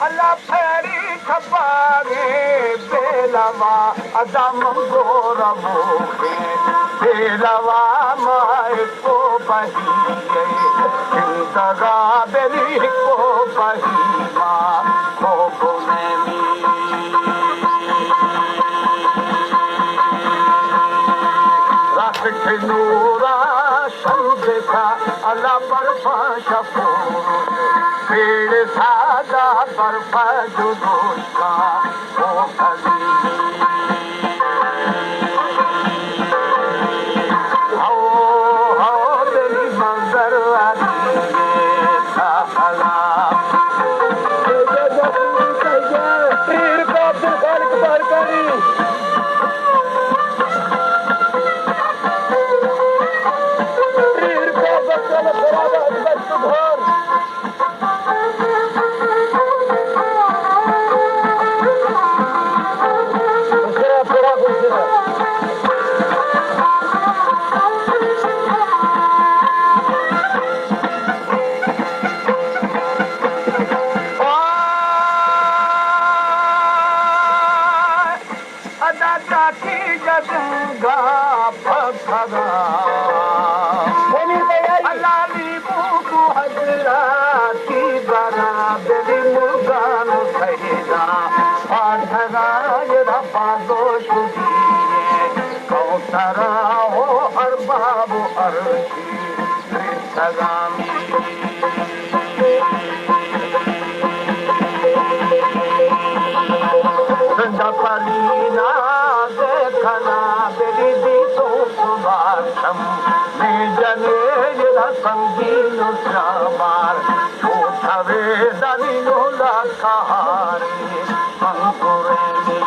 अल्लाह फेरी छपागे बेलवा अदम गोरमो के बेलवा माए को बहिए इंतरा बेली को बहिमा को बुनेमी रख नूरा शब्द था अल्लाह बर्फा शफूर पेड़ सादा बर्फा जुलूस का ओ कली हो मेरी मंजर वाली साला पीर को अब्दुल खालिक बारकानी पीर को बच्चों खराब बच्चों घर अलाली बुकु हजराती बराबरी मुर्गान खैदा पाठरा यदा पागो शुदिए कौसरा हो अरबाब अर्शी सगामी पलीना देखना बेरी दी तो सुबाशम में जने जरा संगीन श्यामार छोटवे दलिनो लखारी अंकुरेनी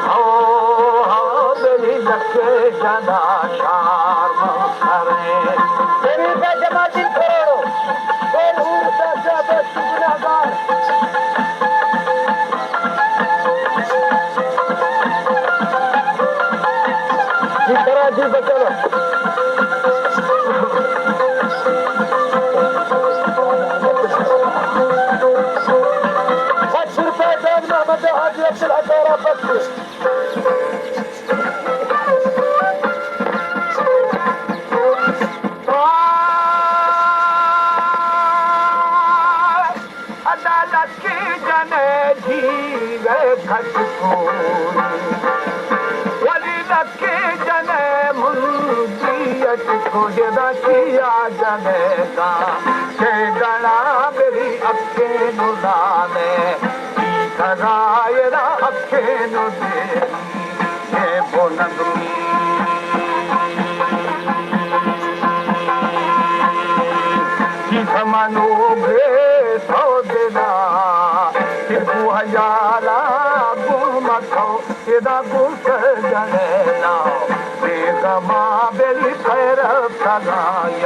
हो बेरी लखे जदा शार करे तेरी का जमाती करो तेरू सजा बचुनागार जी बचलो ₹50 दान मोहम्मद हाजी अब्दुल हकारा बख्श अदालत की जने जी गए खटकोरी को जदा किया जगेगा के गला मेरी अखे नुलाने करायरा अखे नुदे के बोनगरी की समानो भे सो देना तिरु हजारा गुमथो तेरा गुस जनेना बेगमा बेली खैर सगाई